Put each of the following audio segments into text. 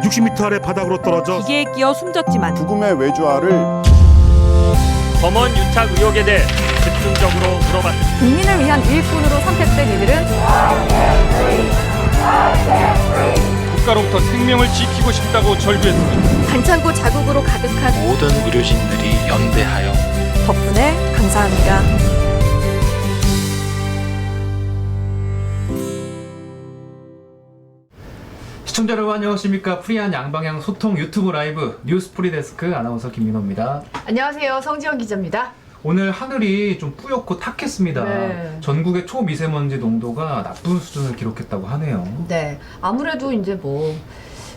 160m 아래 바닥으로 떨어져 기계에 끼어 숨졌지만 죽음의 외주화를 검언 유착 의혹에 대해 집중적으로 물어봤습니다. 국민을 위한 일꾼으로 선택된 이들은 국가로부터 생명을 지키고 싶다고 절규했습니다. 반창고 자국으로 가득한 모든 의료진들이 연대하여 덕분에 감사합니다. 시청자 여러분 안녕하십니까. 프리한 양방향 소통 유튜브 라이브 뉴스 프리데스크 아나운서 김민호입니다. 안녕하세요. 성지영 기자입니다. 오늘 하늘이 좀 뿌옇고 탁했습니다. 네. 전국의 초미세먼지 농도가 나쁜 수준을 기록했다고 하네요. 네. 아무래도 이제 뭐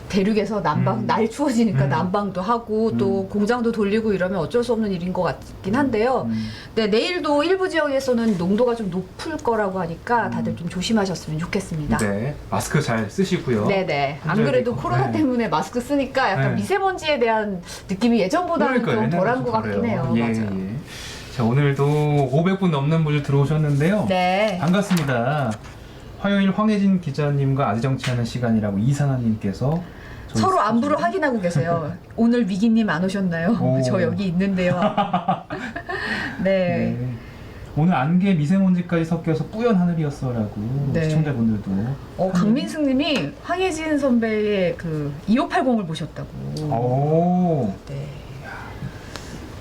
대륙에서 난방, 날 추워지니까 난방도 하고 또 공장도 돌리고 이러면 어쩔 수 없는 일인 것 같긴 한데요. 네, 내일도 일부 지역에서는 농도가 좀 높을 거라고 하니까 다들 좀 조심하셨으면 좋겠습니다. 네, 마스크 잘 쓰시고요. 네네. 안 그래도 코로나 때문에 마스크 쓰니까 약간 미세먼지에 대한 느낌이 예전보다는 좀 덜한 것 같긴 해요. 예, 맞아요. 예. 자, 오늘도 500분 넘는 분들 들어오셨는데요. 네. 반갑습니다. 화요일 황혜진 기자님과 아재정치하는 시간이라고 이상한님께서 서로 안부를 확인하고 계세요. 오늘 위기님 안 오셨나요? 오. 저 여기 있는데요. 네. 네. 오늘 안개 미세먼지까지 섞여서 뿌연 하늘이었어라고 네. 시청자분들도 강민승님이 황혜진 선배의 그 2580을 보셨다고. 오. 네.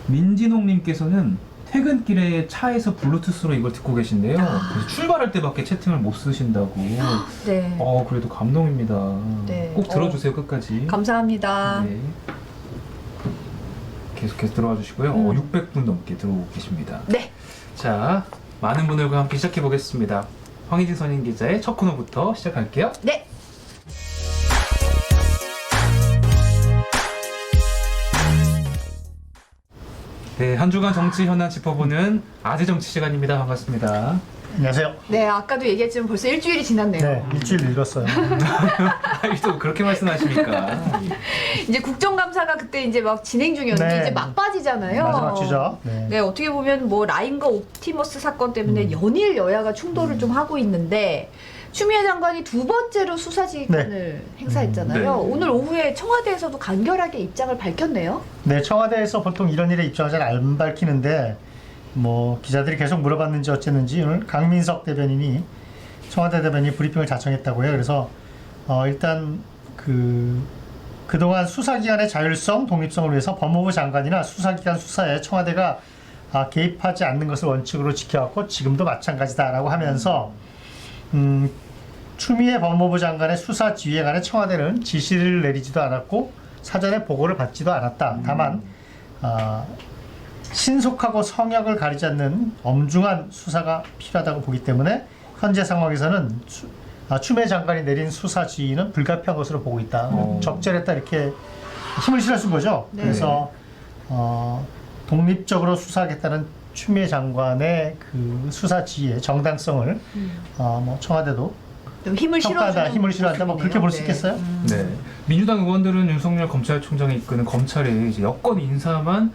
민진홍님께서는 퇴근길에 차에서 블루투스로 이걸 듣고 계신데요. 그래서 출발할 때밖에 채팅을 못 쓰신다고. 네. 그래도 감동입니다. 네. 꼭 들어주세요 끝까지. 감사합니다. 네. 계속해서 들어와 주시고요. 600분 넘게 들어오고 계십니다. 네. 자, 많은 분들과 함께 시작해 보겠습니다. 황희진 선임 기자의 첫 코너부터 시작할게요. 네. 네, 한 주간 정치 현안 짚어보는 아재 정치 시간입니다. 반갑습니다. 안녕하세요. 네, 아까도 얘기했지만 벌써 일주일이 지났네요. 네, 일주일 읽었어요. 또 그렇게 말씀하십니까? 이제 국정감사가 그때 이제 막 진행 중이었는데 네. 이제 막바지잖아요. 마지막 주죠. 네. 네, 어떻게 보면 뭐 라임과 옵티머스 사건 때문에 연일 여야가 충돌을 좀 하고 있는데 추미애 장관이 두 번째로 수사지휘권을 행사했잖아요. 네. 오늘 오후에 청와대에서도 간결하게 입장을 밝혔네요. 네, 청와대에서 보통 이런 일에 입장을 잘 안 밝히는데 뭐 기자들이 계속 물어봤는지 어쨌는지 오늘 강민석 대변인이 청와대 대변인이 브리핑을 자청했다고 해요. 그래서 일단 그동안 수사기관의 자율성, 독립성을 위해서 법무부 장관이나 수사기관 수사에 청와대가 개입하지 않는 것을 원칙으로 지켜왔고 지금도 마찬가지다라고 하면서 추미애 법무부 장관의 수사 지휘에 관해 청와대는 지시를 내리지도 않았고 사전에 보고를 받지도 않았다. 다만 신속하고 성역을 가리지 않는 엄중한 수사가 필요하다고 보기 때문에 현재 상황에서는 추미애 장관이 내린 수사 지휘는 불가피한 것으로 보고 있다. 적절했다 이렇게 힘을 실어준 거죠. 네. 그래서 독립적으로 수사하겠다는 추미애 장관의 그 수사 지휘의 정당성을 뭐 청와대도 좀 힘을 실어주는 힘을 실어한다. 뭐 그렇게 볼 수 있겠어요? 네. 민주당 의원들은 윤석열 검찰총장이 이끄는 검찰이 이제 여권 인사만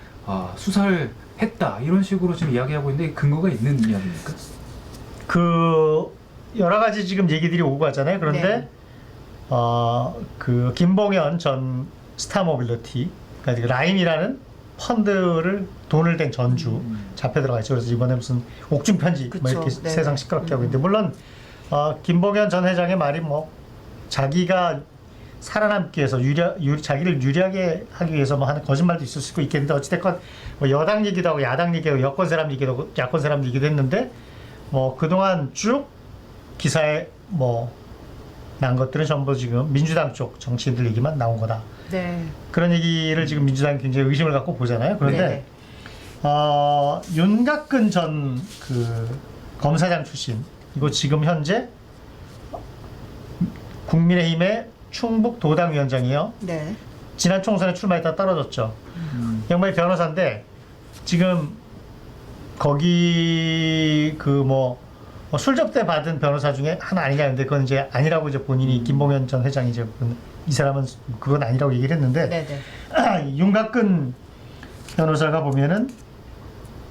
수사를 했다 이런 식으로 지금 이야기하고 있는데 근거가 있는 이야기입니까? 그 여러 가지 지금 얘기들이 오고 가잖아요. 그런데 네. 그 김봉현 전 스타모빌리티 그러니까 라임이라는 펀드를 돈을 댄 전주 잡혀 들어가 있죠. 그래서 이번에 무슨 옥중 편지 뭐 이렇게 네. 세상 시끄럽게 하고 있는데 물론 김봉현 전 회장의 말이 뭐 자기가 살아남기 위해서 자기를 유리하게 하기 위해서 뭐 하는 거짓말도 있을 수 있겠는데 어찌됐건 뭐 여당 얘기도 하고 야당 얘기도 하고 여권 사람 얘기도 하고 야권 사람 얘기도 했는데 뭐 그동안 쭉 기사에 뭐 난 것들은 전부 지금 민주당 쪽 정치인들 얘기만 나온 거다. 네. 그런 얘기를 지금 민주당이 굉장히 의심을 갖고 보잖아요. 그런데 윤곽근 전 그 검사장 출신 이거 지금 현재 국민의힘의 충북 도당위원장이에요. 네. 지난 총선에 출마했다 떨어졌죠. 양반이 변호사인데 지금 거기 그 뭐 술접대 받은 변호사 중에 하나 아니냐 했는데 그건 이제 아니라고 이제 본인이 김봉현 전 회장이 이제 이 사람은 그건 아니라고 얘기를 했는데 네네. 윤곽근 변호사가 보면은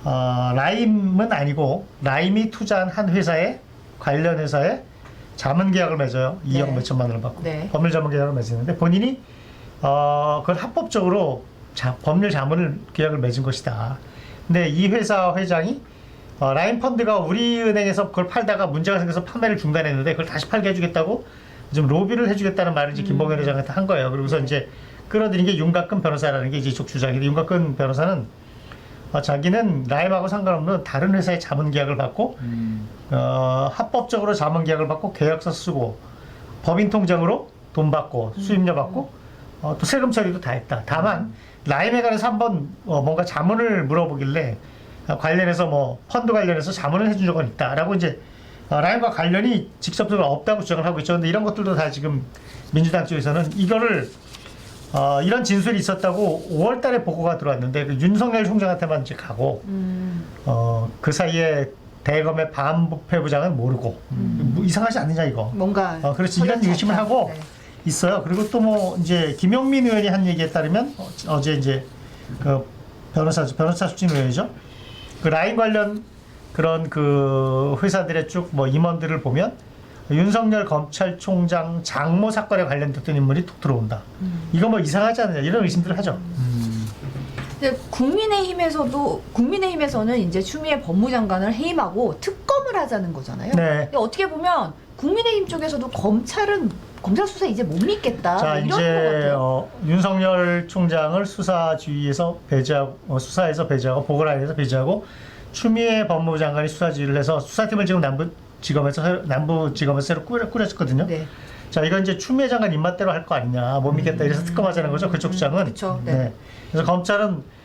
라임은 아니고 라임이 투자한 한 회사에 관련 회사에 자문 계약을 맺어요. 2억 네. 몇천만 원을 받고 네. 법률 자문 계약을 맺었는데 본인이 그건 합법적으로 법률 자문을 계약을 맺은 것이다. 근데 이 회사 회장이 라인펀드가 우리은행에서 그걸 팔다가 문제가 생겨서 판매를 중단했는데 그걸 다시 팔게 해주겠다고 좀 로비를 해주겠다는 말을 이제 김봉현 회장한테 한 거예요. 그러고서 이제 끌어들인 게 윤곽근 변호사라는 게 이제 이쪽 주장인데 윤곽근 변호사는 자기는 라임하고 상관없는 다른 회사의 자문 계약을 받고 합법적으로 자문 계약을 받고 계약서 쓰고 법인 통장으로 돈 받고 수임료 받고 또 세금 처리도 다 했다. 다만 라임에 관해서 한번 뭔가 자문을 물어보길래 관련해서 뭐 펀드 관련해서 자문을 해준 적은 있다라고 이제 라임과 관련이 직접적으로 없다고 주장을 하고 있죠. 근데 이런 것들도 다 지금 민주당 쪽에서는 이거를 이런 진술이 있었다고 5월달에 보고가 들어왔는데 그 윤석열 총장한테만 이제 가고 그 사이에 대검의 반부패 부장은 모르고 뭐 이상하지 않느냐 이거. 뭔가 그렇지 이런 의심을 하고 네. 있어요. 그리고 또 뭐 이제 김용민 의원이 한 얘기에 따르면 어제 이제 그 변호사 수진 의원이죠. 그 라인 관련 그런 그 회사들의 쭉 뭐 임원들을 보면 윤석열 검찰총장 장모 사건에 관련됐던 인물이 툭 들어온다. 이거 뭐 이상하지 않느냐 이런 의심들을 하죠. 근데 국민의힘에서는 이제 추미애 법무장관을 해임하고 특검을 하자는 거잖아요. 네. 근데 어떻게 보면 국민의힘 쪽에서도 검찰 수사 이제 못 믿겠다. 자 이런 것 이제 같아요. 윤석열 총장을 수사지휘에서 배제하고 수사에서 배제하고 보궐라인에서 배제하고 추미애 법무부 장관이 수사지휘를 해서 수사팀을 지금 남부지검에서 새로 꾸렸거든요. 네. 자 이건 이제 추미애 장관 입맛대로 할 거 아니냐 못 믿겠다 이래서 특검하자는 거죠. 그쪽 주장은. 그쵸, 네. 그래서 검찰은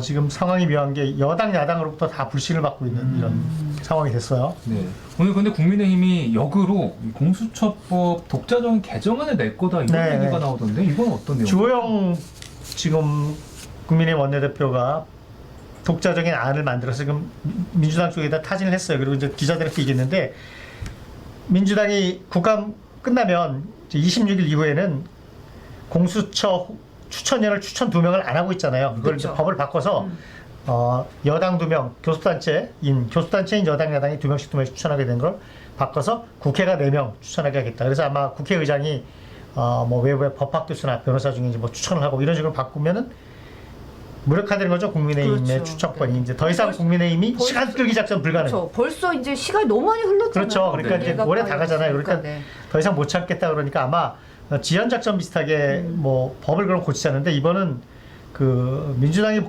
지금 상황이 묘한 게 여당 야당으로부터 다 불신을 받고 있는 이런 상황이 됐어요. 네. 오늘 근데 국민의힘이 역으로 이 공수처법 독자적인 개정안을 낼 거다 이런 네. 얘기가 나오던데 이건 어떤 내용? 주호영 지금 국민의힘 원내대표가 독자적인 안을 만들어서 지금 민주당 쪽에다 타진을 했어요. 그리고 이제 기자들한테 얘기했는데 민주당이 국감 끝나면 이제 26일 이후에는 공수처 추천위원을 추천 2명을 안 하고 있잖아요. 그걸 이제 그렇죠. 법을 바꿔서 여당 2명, 교섭단체인 여당 야당이 2명씩 추천하게 된 걸 바꿔서 국회가 4명 추천하게 하겠다. 그래서 아마 국회의장이 뭐 외부의 법학교수나 변호사 중에 이제 뭐 추천을 하고 이런 식으로 바꾸면은 무력화되는 거죠. 국민의힘의 그렇죠. 추천권이 네. 이제 더 이상 국민의힘이 시간 끌기 작전 불가능. 그렇죠. 벌써 이제 시간이 너무 많이 흘렀잖아요. 그렇죠. 그러니까 네. 이제 올해 다 가잖아요. 그러니까 네. 더 이상 못 참겠다 그러니까 아마 지연 작전 비슷하게 뭐 법을 그럼 고치자는데 이번은 그 민주당이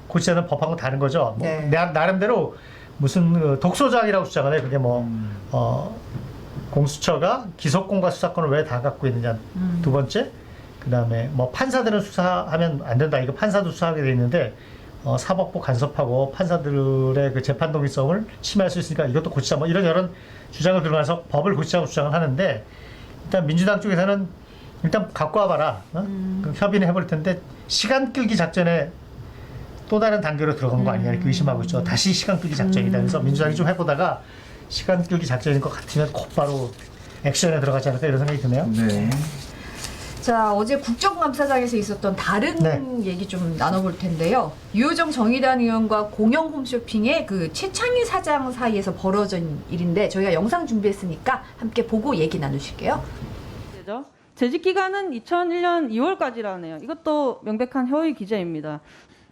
고치자는 법하고 다른 거죠. 뭐 네. 나름대로 무슨 그 독소장이라고 주장을 해요. 그게 뭐 공수처가 기소권과 수사권을 왜 다 갖고 있느냐. 두 번째, 그 다음에 뭐 판사들은 수사하면 안 된다. 이거 판사도 수사하게 돼 있는데 사법부 간섭하고 판사들의 그 재판 독립성을 침해할 수 있으니까 이것도 고치자. 뭐 이런 주장을 들어가서 법을 고치자고 주장을 하는데 일단 민주당 쪽에서는 일단 갖고 와봐라. 그 협의는 해볼 텐데 시간 끌기 작전에 또 다른 단계로 들어간 거 아니냐 이렇게 의심하고 있죠. 다시 시간 끌기 작전이다. 그래서 민주당이 좀 해보다가 시간 끌기 작전인 것 같으면 곧바로 액션에 들어가지 않을까 이런 생각이 드네요. 네. 자, 어제 국정감사장에서 있었던 다른 네. 얘기 좀 나눠볼 텐데요. 유호정 정의당 의원과 공영 홈쇼핑의 그 최창희 사장 사이에서 벌어진 일인데 저희가 영상 준비했으니까 함께 보고 얘기 나누실게요. 되죠. 재직 기간은 2001년 2월까지라네요. 이것도 명백한 허위 기재입니다.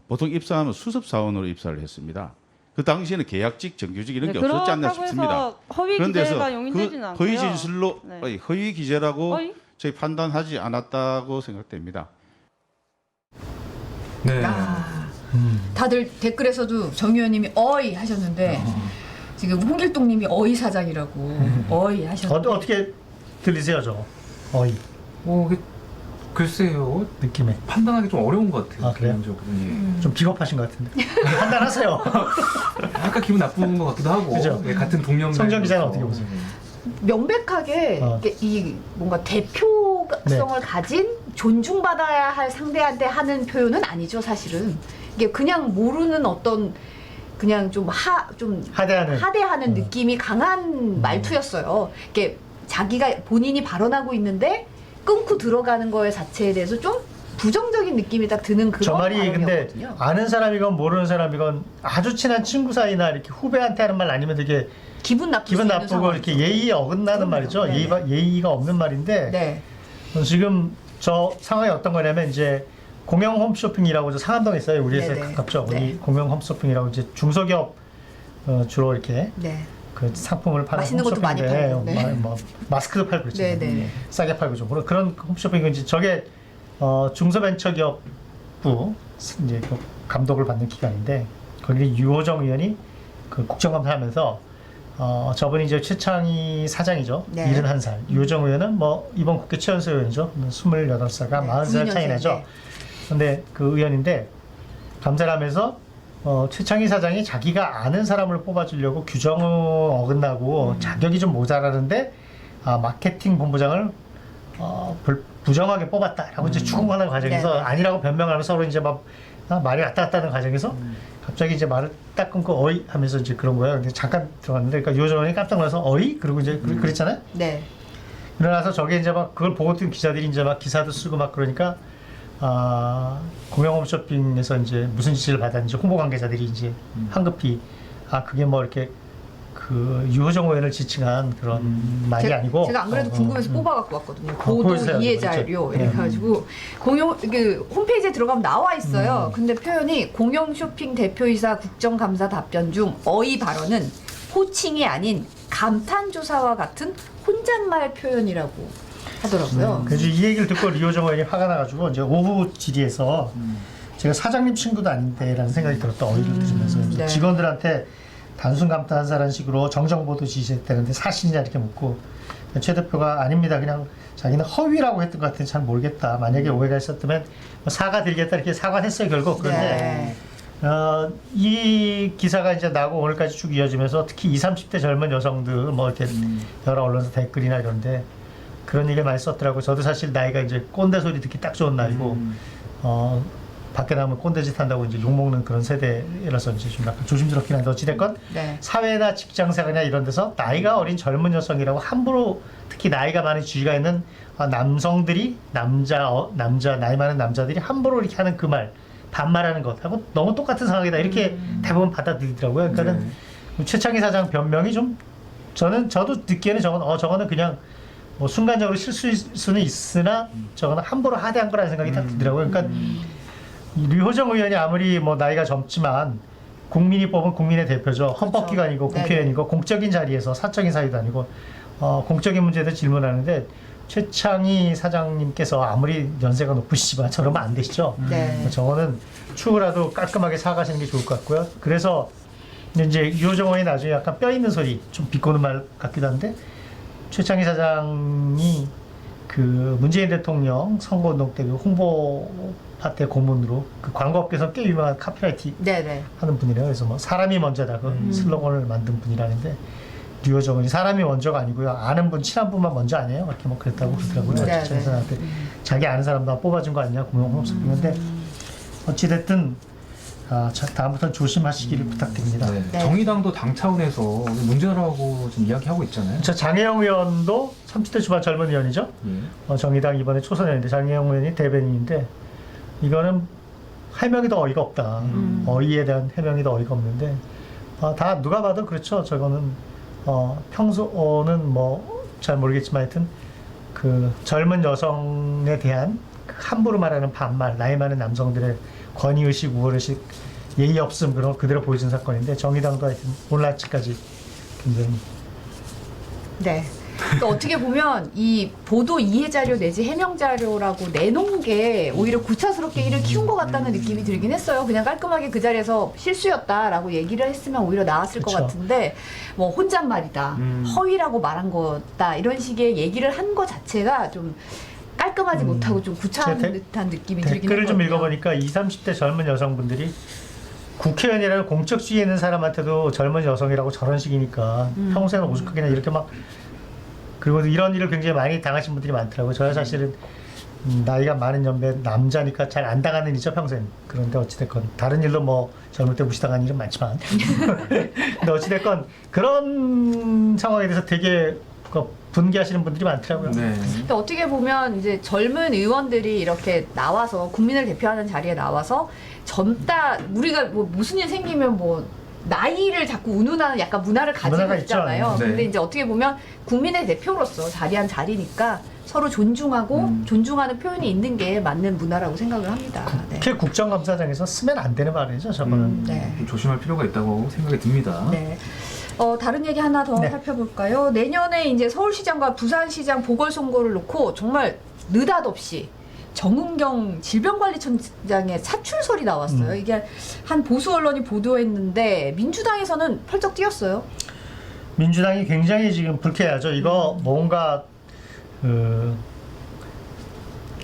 보통 입사하면 수습 사원으로 입사를 했습니다. 그 당시에는 계약직, 정규직 이런 게 네, 없었지 않나 그렇다고 싶습니다. 해서 허위 그런 데서 기재가 용인되지는 그 않고요. 허위 진술로 네. 허위 기재라고 허위? 저희 판단하지 않았다고 생각됩니다. 네. 다들 댓글에서도 정 의원님이 어이 하셨는데 지금 홍길동님이 어이 사장이라고 어이 하셨는데 어떻게 들리세요, 저? 어이 글쎄요. 느낌에 판단하기 좀 어려운 것 같아요. 아, 그래요? 개인적으로. 예. 좀 비겁하신 것 같은데 판단하세요. 약간 기분 나쁜 것 같기도 하고. 그죠? 예, 같은 동료. 성정 기자는 어떻게 보세요? 명백하게 이렇게 이 뭔가 대표성을 가진 존중받아야 할 상대한테 하는 표현은 아니죠, 사실은. 이게 그냥 모르는 어떤 그냥 좀 하대하는 느낌이 강한 말투였어요. 이게 자기가 본인이 발언하고 있는데 끊고 들어가는 거에 자체에 대해서 좀 부정적인 느낌이 딱 드는 그런 저 말이 근데 발언이었거든요. 아는 사람이건 모르는 사람이건 아주 친한 친구 사이나 이렇게 후배한테 하는 말 아니면 되게 기분 나쁘고 이렇게 예의에 어긋나는 말이죠. 네. 예의가 없는 말인데 네. 지금 저 상황이 어떤 거냐면 이제 공영 홈쇼핑이라고 저 상암동에 있어요. 우리에서 네네. 가깝죠. 네. 이 공영 홈쇼핑이라고 이제 중소기업 주로 이렇게 네. 그 상품을 파는 맛있는 것도 많이 홈쇼핑인데 팔고, 네. 뭐 마스크도 팔고 그렇잖아요. 네네. 싸게 팔고 좀 그런 홈쇼핑은 이제 저게 중소벤처기업부 이제 그 감독을 받는 기관인데 거기 유호정 의원이 그 국정감사하면서 저분이 이제 최창희 사장이죠. 네. 71살. 유호정 의원은 뭐 이번 국회 최연소 의원이죠. 28살과 네, 40살 차이 92년생, 나죠. 네. 근데 그 의원인데 감사를 하면서 최창희 사장이 자기가 아는 사람을 뽑아주려고 규정을 어긋나고 자격이 좀 모자라는데 마케팅 본부장을 부정하게 뽑았다라고 이제 추궁하는 과정에서 네. 아니라고 변명하면서 서로 이제 막 말이 왔다 갔다 하는 과정에서 갑자기 이제 말을 딱 끊고 어이 하면서 이제 그런 거예요. 근데 잠깐 들어갔는데 그러니까 유호정원이 깜짝 놀라서 어이? 그리고 이제 그랬잖아요. 네. 일어나서 저게 이제 막 그걸 보고 뜬 기자들이 이제 막 기사도 쓰고 막 그러니까 공영 홈쇼핑에서 이제 무슨 지시를 받았는지 홍보 관계자들이 이제 황급히 그게 뭐 이렇게 그 유호정 의원을 지칭한 그런 말이 아니고 제가 안 그래도 궁금해서 뽑아갖고 왔거든요. 보도 보여주세요. 이해 그렇죠. 자료 네. 이래가지고 공영 그 홈페이지에 들어가면 나와 있어요. 근데 표현이 공영 쇼핑 대표이사 국정감사 답변 중 어이 발언은 호칭이 아닌 감탄 조사와 같은 혼잣말 표현이라고 하더라고요. 그래서 이 얘기를 듣고 유호정 의원이 화가 나가지고 이제 오후 질의에서 제가 사장님 친구도 아닌데라는 생각이 들었다. 어이를 들으면서 네. 직원들한테 단순 감탄사라는 식으로 정정보도 지시했다는데 사실이냐 이렇게 묻고 최 대표가 아닙니다. 그냥 자기는 허위라고 했던 것 같은데 잘 모르겠다. 만약에 오해가 있었다면 뭐 사과드리겠다 이렇게 사과했어요 결국. 그런데 네. 이 기사가 이제 나고 오늘까지 쭉 이어지면서 특히 20, 30대 젊은 여성들 뭐 이렇게 여러 언론사 댓글이나 이런데 그런 얘기를 많이 썼더라고요. 저도 사실 나이가 이제 꼰대 소리 듣기 딱 좋은 날이고 밖에 나가면 꼰대짓 한다고 이제 욕먹는 그런 세대라서 이제 좀 약간 조심스럽긴 한데 어찌됐건 네. 사회나 직장생활이나 이런 데서 나이가 어린 젊은 여성이라고 함부로 특히 나이가 많은 지위가 있는 남성들이 남자 나이 많은 남자들이 함부로 이렇게 하는 그 말 반말하는 것하고 너무 똑같은 상황이다 이렇게 대부분 받아들이더라고요. 그러니까는 최창희 사장 변명이 좀 저도 듣기에는 저거는 그냥 뭐 순간적으로 실수일 수는 있으나 저거는 함부로 하대한 거라는 생각이 딱 들더라고요. 그러니까 류호정 의원이 아무리 뭐 나이가 젊지만 국민이 뽑은 국민의 대표죠. 헌법기관이고 그렇죠. 국회의원이고 공적인 자리에서 사적인 사유도 아니고 공적인 문제도 질문하는데 최창희 사장님께서 아무리 연세가 높으시지만 저러면 안 되시죠. 네. 저거는 추후라도 깔끔하게 사과하시는 게 좋을 것 같고요. 그래서 이제 유호정 의원이 나중에 약간 뼈 있는 소리 좀 비꼬는 말 같기도 한데 최창희 사장이 그 문재인 대통령 선거운동 때 그 홍보 파트의 고문으로 그 광고업계에서 꽤 유명한 카피라이팅 네네. 하는 분이래요. 그래서 뭐 사람이 먼저다 그 슬로건을 만든 분이라는데 류호정 의원이 사람이 먼저가 아니고요. 아는 분, 친한 분만 먼저 아니에요. 이렇게 뭐 그랬다고 그러더라고요. 네, 최창희 네. 사장한테 자기 아는 사람도 뽑아준 거 아니냐 공영 홈쇼핑인데 어찌됐든 다음부터는 조심하시기를 부탁드립니다. 네. 네. 정의당도 당 차원에서 문제라고 좀 이야기하고 있잖아요. 저 장혜영 의원도 30대 초반 젊은 의원이죠. 예. 정의당 이번에 초선이었는데 장혜영 의원이 대변인인데 이거는 해명이 더 어이가 없다. 어이에 대한 해명이 더 어이가 없는데 다 누가 봐도 그렇죠. 저거는 평소는 뭐 잘 모르겠지만 하여튼 그 젊은 여성에 대한 그 함부로 말하는 반말, 나이 많은 남성들의 권위의식, 우월의식, 예의 없음 그런 그대로 보여준 사건인데 정의당도 하여튼 오늘 아침까지 굉장히 네. 그러니까 어떻게 보면 이 보도 이해 자료 내지 해명 자료라고 내놓은 게 오히려 구차스럽게 일을 키운 것 같다는 느낌이 들긴 했어요. 그냥 깔끔하게 그 자리에서 실수였다라고 얘기를 했으면 오히려 나았을 것 그쵸. 같은데 뭐 혼잣말이다, 허위라고 말한 거다 이런 식의 얘기를 한 거 자체가 좀 깔끔하지 못하고 좀 구차한 제가 듯한 느낌이 들긴 댓글을 좀 했거든요. 읽어보니까 20, 30대 젊은 여성분들이 국회의원이라는 공적 지위에 있는 사람한테도 젊은 여성이라고 저런 식이니까 평소에는 오죽하겠냐 이렇게 막 그리고 이런 일을 굉장히 많이 당하신 분들이 많더라고요. 저야 사실은 나이가 많은 연배 남자니까 잘 안 당하는 일이죠 평생. 그런데 어찌됐건 다른 일로 뭐 젊을 때 무시당한 일은 많지만 근데 어찌됐건 그런 상황에 대해서 되게 분개하시는 분들이 많더라고요. 네. 근데 어떻게 보면 이제 젊은 의원들이 이렇게 나와서 국민을 대표하는 자리에 나와서 젊다 우리가 뭐 무슨 일 생기면 뭐 나이를 자꾸 운운하는 약간 문화를 가지고 문화가 있잖아요. 있죠. 네. 근데 이제 어떻게 보면 국민의 대표로서 자리한 자리니까 서로 존중하고 존중하는 표현이 있는 게 맞는 문화라고 생각을 합니다. 네. 특히 국정감사장에서 쓰면 안 되는 말이죠. 저거는. 네. 좀 조심할 필요가 있다고 생각이 듭니다. 네. 다른 얘기 하나 더 네. 살펴볼까요? 내년에 이제 서울시장과 부산시장 보궐선거를 놓고 정말 느닷없이 정은경 질병관리청장의 사출설이 나왔어요. 이게 한 보수 언론이 보도했는데 민주당에서는 펄쩍 뛰었어요. 민주당이 굉장히 지금 불쾌하죠. 이거 뭔가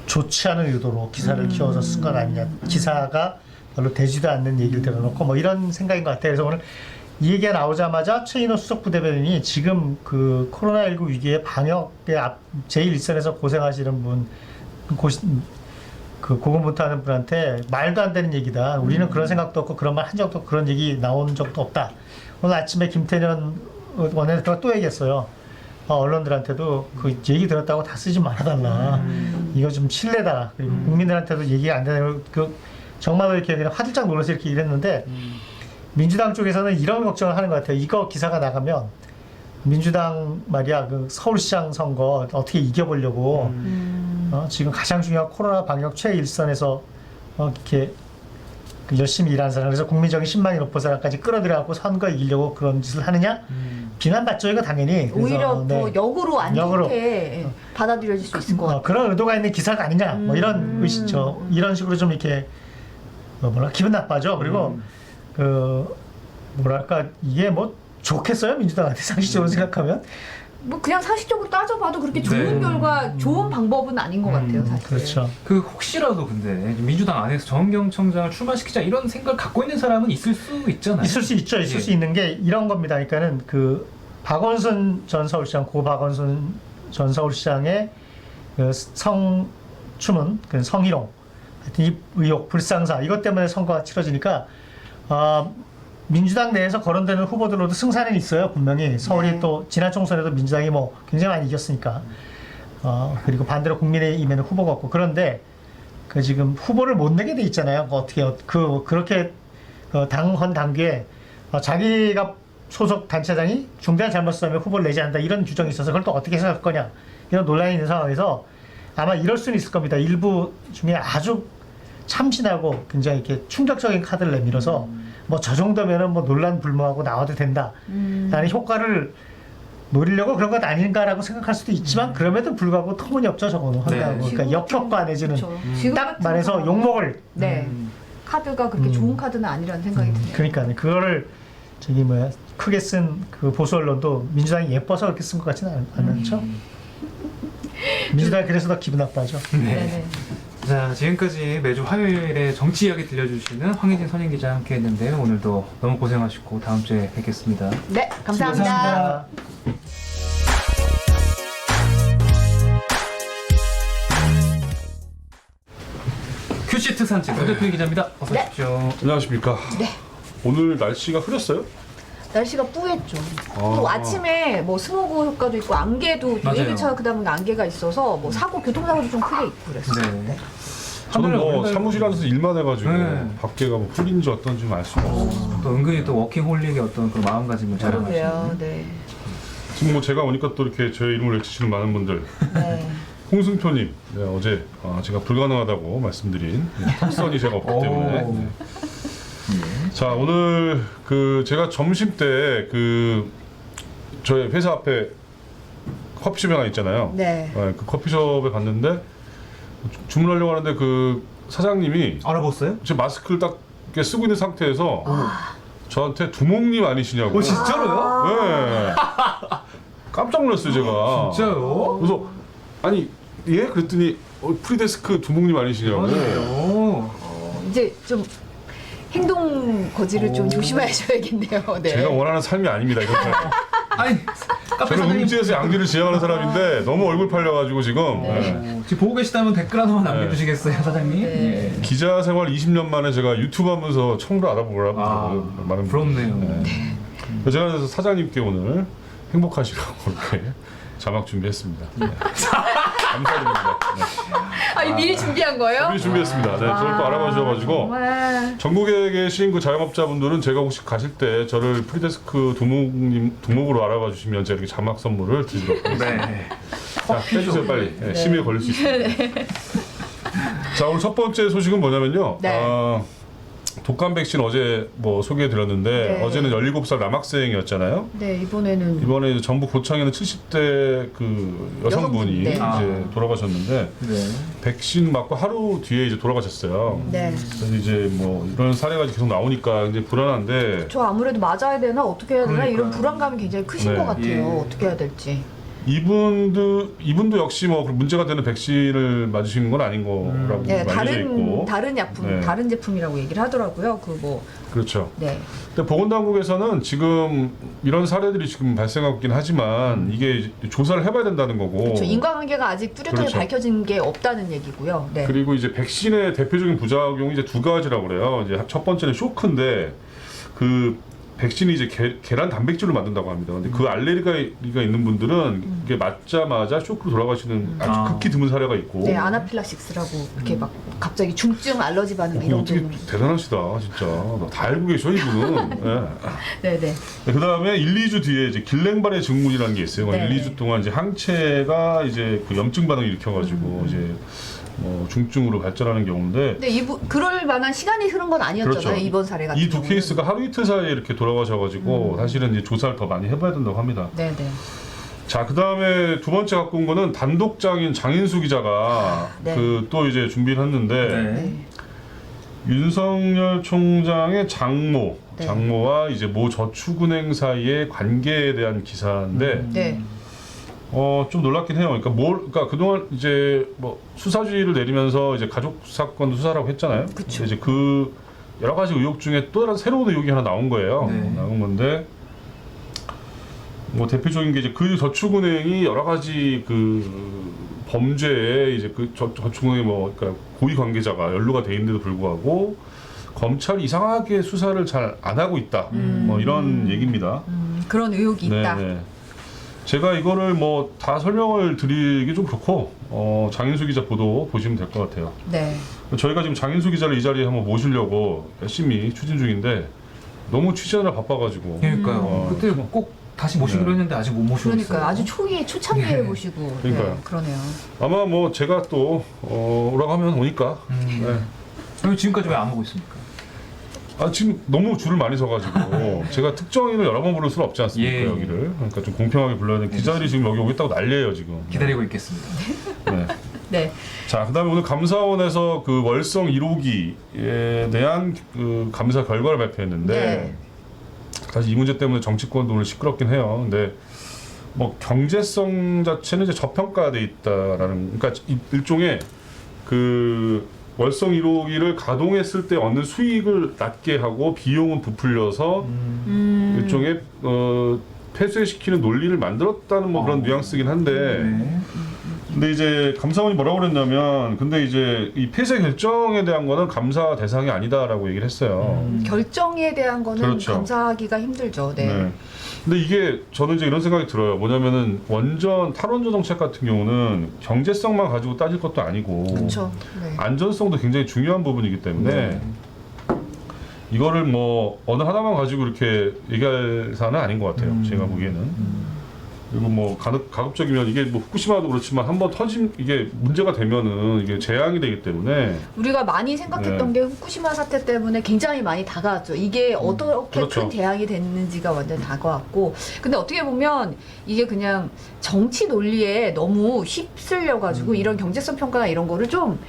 좋지 않은 의도로 기사를 키워서 쓴 건 아니냐. 기사가 별로 되지도 않는 얘기를 들어놓고 뭐 이런 생각인 것 같아요. 그래서 오늘 이 얘기가 나오자마자 최인호 수석부대변인이 지금 그 코로나19 위기의 방역에 제일 일선에서 고생하시는 분, 그 고군분투하는 분한테 말도 안 되는 얘기다. 우리는 그런 생각도 없고 그런 말 한 적도 없고 그런 얘기 나온 적도 없다. 오늘 아침에 김태년 원내대표가 또 얘기했어요. 언론들한테도 그 얘기 들었다고 다 쓰지 말아달라. 이거 좀 실례다. 그리고 국민들한테도 얘기가 안 되는 그 정말로 이렇게 그냥 화들짝 놀라서 이렇게 일했는데 민주당 쪽에서는 이런 걱정을 하는 것 같아요. 이거 기사가 나가면 민주당 말이야 그 서울시장 선거 어떻게 이겨보려고 지금 가장 중요한 코로나 방역 최일선에서 이렇게 그 열심히 일하는 사람, 그래서 국민적인 신망이 높은 사람까지 끌어들여갖고 선거 이기려고 그런 짓을 하느냐? 비난받죠, 이거 당연히. 그래서, 오히려 더 네. 역으로 안 역으로. 좋게 받아들여질 수 있을 것 같아요. 그런 의도가 있는 기사가 아니냐? 뭐 이런 의식죠. 이런 식으로 좀 이렇게 기분 나빠져. 그리고 그 뭐랄까 이게 뭐 좋겠어요 민주당한테 상식적으로 생각하면. 뭐 그냥 상식적으로 따져봐도 그렇게 좋은 네. 결과, 좋은 방법은 아닌 것 같아요, 사실. 그렇죠. 그 혹시라도 근데 민주당 안에서 정은경 청장을 출마시키자 이런 생각을 갖고 있는 사람은 있을 수 있잖아요. 있을 수 있죠. 있을 예. 수 있는 게 이런 겁니다. 그러니까는 그 박원순 전 서울시장, 고 박원순 전 서울시장의 그 성추문, 그 성희롱, 하여튼 이 의혹, 불상사 이것 때문에 선거가 치러지니까 민주당 내에서 거론되는 후보들로도 승산은 있어요. 분명히 서울이 네. 또 지난 총선에도 민주당이 뭐 굉장히 많이 이겼으니까. 그리고 반대로 국민의힘에는 후보가 없고 그런데 그 지금 후보를 못 내게 돼 있잖아요. 어떻게 그렇게 당헌 당규에 자기가 소속 단체장이 중대한 잘못을 하면 후보를 내지 않는다 이런 규정이 있어서 그걸 또 어떻게 해석할 거냐 이런 논란이 있는 상황에서 아마 이럴 수는 있을 겁니다. 일부 중에 아주 참신하고 굉장히 이렇게 충격적인 카드를 내밀어서 뭐 저 정도면은 뭐 논란 불문하고 나와도 된다. 라는 효과를 노리려고 그런 것 아닌가라고 생각할 수도 있지만 그럼에도 불구하고 터무니없죠 저거는 황당하고. 네. 그러니까 역효과 내지는 그렇죠. 지금 딱 같은 말해서 상황은 욕먹을. 네. 카드가 그렇게 좋은 카드는 아니라는 생각이 드네요. 그러니까 그거를 저기 뭐야 크게 쓴 그 보수 언론도 민주당이 예뻐서 그렇게 쓴 것 같지는 않죠. 민주당이 그래서 더 기분 나빠죠. 네네. 자, 지금까지 매주 화요일에 정치 이야기 들려주시는 황희진 선임기자 함께했는데요. 오늘도 너무 고생하시고 다음 주에 뵙겠습니다. 네, 감사합니다. 큐시트 산책 오대표 기자입니다. 어서 네. 오십시오. 안녕하십니까. 네. 오늘 날씨가 흐렸어요? 날씨가 뿌했죠. 또 아침에 뭐 스모그 효과도 있고 안개도 또 맞아요. 일교차 그다 보니 안개가 있어서 뭐 교통사고도 좀 크게 있고 그랬어요. 네. 저는 뭐 하늘을 사무실 안에서 일만 해가지고 네. 밖에가 뭐 풀린지 어떤지 알 수가 없어요. 또 은근히 또 워킹홀릭의 어떤 그런 마음가짐을 자랑하시는. 그러게요. 네. 지금 뭐 제가 오니까 또 이렇게 제 이름을 외치시는 많은 분들. 네. 홍승표님, 네, 어제 제가 불가능하다고 말씀드린 턱선이 제가 없기 때문에. 오. 네. 자, 오늘 그 제가 점심 때 그 저희 회사 앞에 커피숍이 하나 있잖아요. 네. 그 커피숍에 갔는데 주문하려고 하는데 그 사장님이 알아봤어요? 제 마스크를 딱 이렇게 쓰고 있는 상태에서 저한테 두목님 아니시냐고. 오, 진짜로요? 네. 깜짝 놀랐어요 제가. 진짜요? 그래서 아니 예? 그랬더니 프리데스크 두목님 아니시냐고. 맞아요. 이제 좀 행동 거지를 좀 조심하셔야겠네요. 네. 제가 원하는 삶이 아닙니다 이거. 아니, 카페 저는 사장님 음지에서 양지를 지향하는 사람인데 너무 얼굴 팔려가지고 지금. 네. 지금 보고 계시다면 댓글 하나만 남겨주시겠어요, 사장님? 네. 예. 기자 생활 20년 만에 제가 유튜브 하면서 처음으로 알아보라고 많은 부럽네요. 네. 제가 그래서 사장님께 오늘 행복하시라고 이렇게 자막 준비했습니다. 네. 감사드립니다. 네. 아, 미리 준비한 거예요? 미리 준비했습니다. 네, 저를 또 알아봐 주셔가지고 정말. 전국에 계신 그 자영업자분들은 제가 혹시 가실 때 저를 프리데스크 두목으로 알아봐 주시면 제가 이렇게 자막 선물을 드리도록 하겠습니다. 네. 자, 빼주세요 빨리. 네, 심의에 걸릴 수 있습니다. 자, 오늘 첫 번째 소식은 뭐냐면요. 네. 독감 백신 어제 뭐 소개해드렸는데 네. 어제는 17살 남학생이었잖아요. 네, 이번에는 이번에 이제 전북 고창에는 70대 그 여성분이 네. 이제 돌아가셨는데 네. 백신 맞고 하루 뒤에 이제 돌아가셨어요. 네. 그래서 이제 뭐 이런 사례가 계속 나오니까 이제 불안한데 저 아무래도 맞아야 되나 어떻게 해야 되나 이런 그러니까요. 불안감이 굉장히 크신 네. 것 같아요. 예. 어떻게 해야 될지. 이분도 역시 뭐 문제가 되는 백신을 맞으시는 건 아닌 거라고 네, 알려져 있고 다른 약품, 네. 다른 제품이라고 얘기를 하더라고요. 그 뭐 그렇죠. 네. 근데 보건당국에서는 지금 이런 사례들이 지금 발생하고 있긴 하지만 이게 조사를 해봐야 된다는 거고. 그렇죠. 인과관계가 아직 뚜렷하게 그렇죠. 밝혀진 게 없다는 얘기고요. 네. 그리고 이제 백신의 대표적인 부작용이 이제 두 가지라고 그래요. 이제 첫 번째는 쇼크인데 그 백신이 이제 계란 단백질로 만든다고 합니다. 근데 그 알레르기가 있는 분들은 이게 맞자마자 쇼크로 돌아가시는 아주 아. 극히 드문 사례가 있고. 네, 아나필락시스라고 이렇게 막 갑자기 중증 알러지 반응 이런 어떻게 경우. 대단하시다 진짜. 다 알고 계셔 이분은. 네, 네. 그 다음에 1, 2주 뒤에 이제 길랭발의 증후군이라는 게 있어요. 네. 1, 2주 동안 이제 항체가 이제 그 염증 반응을 일으켜가지고 이제 중증으로 발전하는 경우인데. 근데 그럴 만한 시간이 흐른 건 아니었잖아요. 그렇죠. 이번 사례 같은 이 두 경우는. 케이스가 하루 이틀 사이에 이렇게 돌아가셔가지고 사실은 이제 조사를 더 많이 해봐야 된다고 합니다. 네, 네. 자, 그 다음에 두 번째 갖고 온 거는 단독장인 장인수 기자가 네. 그 또 이제 준비를 했는데 네. 윤석열 총장의 네. 장모와 이제 모 저축은행 사이의 관계에 대한 기사인데 네. 좀 놀랍긴 해요. 그러니까 그동안 이제 뭐 수사주의를 내리면서 이제 가족 사건도 수사라고 했잖아요. 그쵸. 이제 그 여러 가지 의혹 중에 또 다른 새로운 의혹이 하나 나온 거예요. 네. 나온 건데 뭐 대표적인 게 이제 그 저축은행이 여러 가지 그 범죄에 이제 그 저축은행 뭐 그러니까 고위 관계자가 연루가 돼 있는데도 불구하고 검찰이 이상하게 수사를 잘 안 하고 있다. 뭐 이런 얘기입니다. 그런 의혹이 있다. 네. 제가 이거를 뭐 다 설명을 드리기 좀 그렇고 장인수 기자 보도 보시면 될 것 같아요. 네. 저희가 지금 장인수 기자를 이 자리에 한번 모시려고 열심히 추진 중인데 너무 취재하느라 바빠가지고 그러니까요. 그때 꼭 다시 모시기로 네. 했는데 아직 못 모시고 있어요. 그러니까 아주 초창기에 네. 보시고. 그러니까요. 네, 그러네요. 아마 뭐 제가 또 오라고 하면 오니까 네. 그럼 지금까지 왜 안 오고 있습니까? 지금 너무 줄을 많이 서가지고 제가 특정인을 여러 번 부를 수는 없지 않습니까 예, 예. 여기를. 그러니까 좀 공평하게 불러야 되는 기자들이 지금 여기 오겠다고 난리예요 지금. 기다리고 있겠습니다. 네. 네. 자, 그다음에 오늘 감사원에서 그 월성 1호기에 대한 그 감사 결과를 발표했는데 네. 사실 이 문제 때문에 정치권도 오늘 시끄럽긴 해요. 근데 뭐 경제성 자체는 이제 저평가돼 있다라는, 그러니까 일종의 그 월성 1호기를 가동했을 때 얻는 수익을 낮게 하고 비용은 부풀려서 일종의 폐쇄시키는 논리를 만들었다는 뭐 그런 뉘앙스긴 한데. 네. 근데 이제 감사원이 뭐라고 그랬냐면, 근데 이제 이 폐쇄 결정에 대한 거는 감사 대상이 아니다라고 얘기를 했어요. 결정에 대한 거는 그렇죠. 감사하기가 힘들죠. 네. 네. 근데 이게 저는 이제 이런 생각이 들어요. 뭐냐면은 탈원전 정책 같은 경우는 경제성만 가지고 따질 것도 아니고 그렇죠. 네. 안전성도 굉장히 중요한 부분이기 때문에 이거를 뭐 어느 하나만 가지고 이렇게 얘기할 사안은 아닌 것 같아요. 제가 보기에는. 그리고 뭐 가급적이면 이게 뭐 후쿠시마도 그렇지만 한번 이게 문제가 되면은 이게 재앙이 되기 때문에 우리가 많이 생각했던 게 후쿠시마 사태 때문에 굉장히 많이 다가왔죠. 이게 어떻게 그렇죠. 큰 대항이 됐는지가 완전 다가왔고, 근데 어떻게 보면 이게 그냥 정치 논리에 너무 휩쓸려가지고 이런 경제성 평가나 이런 거를 좀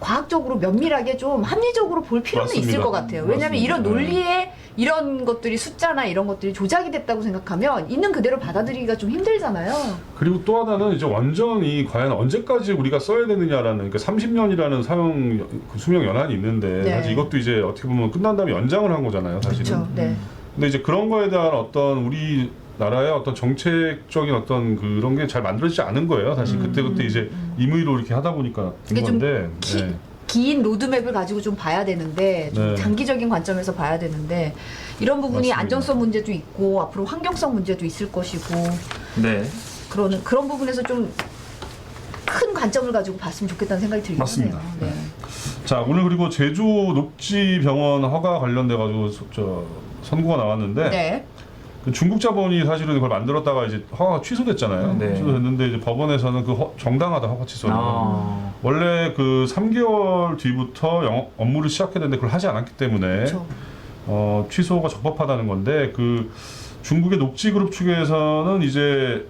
과학적으로 면밀하게 좀 합리적으로 볼 필요는 맞습니다. 있을 것 같아요. 왜냐하면 맞습니다. 이런 논리에 이런 것들이 숫자나 이런 것들이 조작이 됐다고 생각하면 있는 그대로 받아들이기가 좀 힘들잖아요. 그리고 또 하나는 이제 원전이 과연 언제까지 우리가 써야 되느냐라는, 그러니까 30년이라는 사용 수명 연한이 있는데 네. 사실 이것도 이제 어떻게 보면 끝난 다음에 연장을 한 거잖아요, 사실은. 그렇죠. 네. 근데 이제 그런 거에 대한 어떤 우리 나라의 어떤 정책적인 어떤 그런 게 잘 만들어지지 않은 거예요. 사실 그때 이제 임의로 이렇게 하다 보니까 된 이게 좀 건데. 네. 긴 로드맵을 가지고 좀 봐야 되는데 좀 네. 장기적인 관점에서 봐야 되는데 이런 부분이 맞습니다. 안전성 문제도 있고 앞으로 환경성 문제도 있을 것이고 네. 그런 부분에서 좀 큰 관점을 가지고 봤으면 좋겠다는 생각이 들긴 맞습니다. 하네요. 네. 자, 오늘 그리고 제주 녹지병원 허가 관련돼 가지고 선고가 나왔는데 네. 그 중국 자본이 사실은 그걸 만들었다가 이제 허가가 취소됐잖아요. 네. 취소됐는데 이제 법원에서는 정당하다 허가 취소는. 원래 그 3개월 뒤부터 업무를 시작해야 되는데 그걸 하지 않았기 때문에 그렇죠. 취소가 적법하다는 건데 그 중국의 녹지그룹 측에서는 이제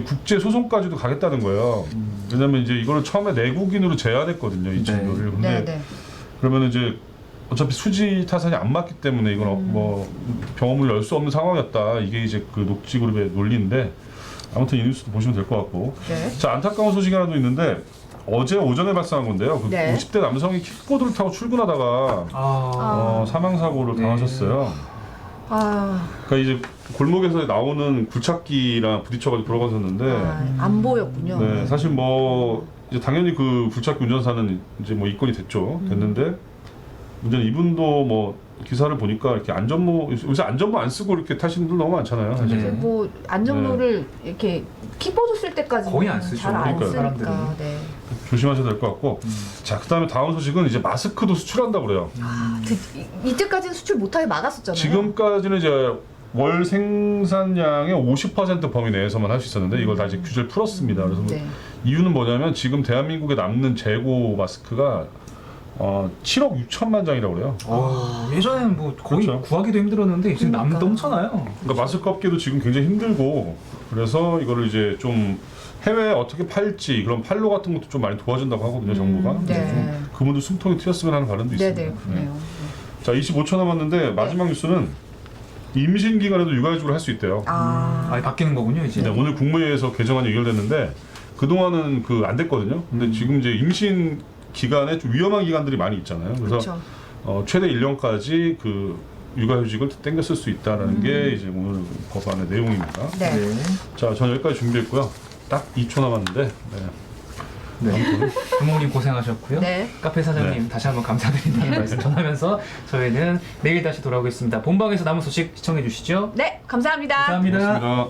국제 소송까지도 가겠다는 거예요. 왜냐면 이제 이거를 처음에 내국인으로 제한했거든요, 이 친구를. 근데 네. 그러면 이제 어차피 수지 타산이 안 맞기 때문에 이건 뭐 병업을 열 수 없는 상황이었다. 이게 이제 그 녹지그룹의 논리인데 아무튼 이 뉴스도 보시면 될 것 같고. 네. 자, 안타까운 소식이 하나도 있는데 어제 오전에 발생한 건데요. 그 네. 50대 남성이 킥보드를 타고 출근하다가 사망 사고를 당하셨어요. 그러니까 이제 골목에서 나오는 굴착기랑 부딪혀가지고 돌아가셨는데 안 보였군요. 네, 사실 뭐 이제 당연히 그 굴착기 운전사는 이제 뭐 입건이 됐는데 문제는 이분도 뭐 기사를 보니까 이렇게 요새 안전모 안 쓰고 이렇게 타시는 분들 너무 많잖아요. 사실. 사실 뭐 안전모를 이렇게 킥보드 쓸 때까지 거의 안 쓰죠. 잘안 그러니까요. 쓰니까. 네. 조심하셔야 될 것 같고. 자, 그다음에 다음 소식은 이제 마스크도 수출한다고 그래요. 이때까지는 수출 못하게 막았었잖아요. 지금까지는 이제 월 생산량의 50% 범위 내에서만 할 수 있었는데 이걸 다 이제 규제를 풀었습니다. 그래서 네. 이유는 뭐냐면 지금 대한민국에 남는 재고 마스크가 7억 6천만 장이라고 그래요. 예전에는 뭐 거의 그렇죠. 구하기도 힘들었는데 지금 넘쳐나요. 그러니까 마스크 업계도 지금 굉장히 힘들고 그래서 이거를 이제 좀 해외에 어떻게 팔지 그런 판로 같은 것도 좀 많이 도와준다고 하거든요, 정부가. 네. 그분들 숨통이 트였으면 하는 바람도 있습니다. 네네, 그래요. 자, 25초 남았는데 마지막 뉴스는 임신 기간에도 육아휴직을 할 수 있대요. 바뀌는 거군요, 이제. 네, 오늘 국무회의에서 개정안이 의결됐는데 그 동안은 안 됐거든요. 근데 지금 이제 임신 기간에 좀 위험한 기간들이 많이 있잖아요. 그래서 그렇죠. 최대 1년까지 그 육아휴직을 땡겨 쓸 수 있다는 게 이제 오늘 법안의 내용입니다. 네. 자, 전 여기까지 준비했고요. 딱 2초 남았는데. 부모님 고생하셨고요. 네. 카페 사장님 다시 한번 감사드린다는 말씀 전하면서 저희는 내일 다시 돌아오겠습니다. 본방에서 남은 소식 시청해 주시죠. 네, 감사합니다. 감사합니다. 고맙습니다.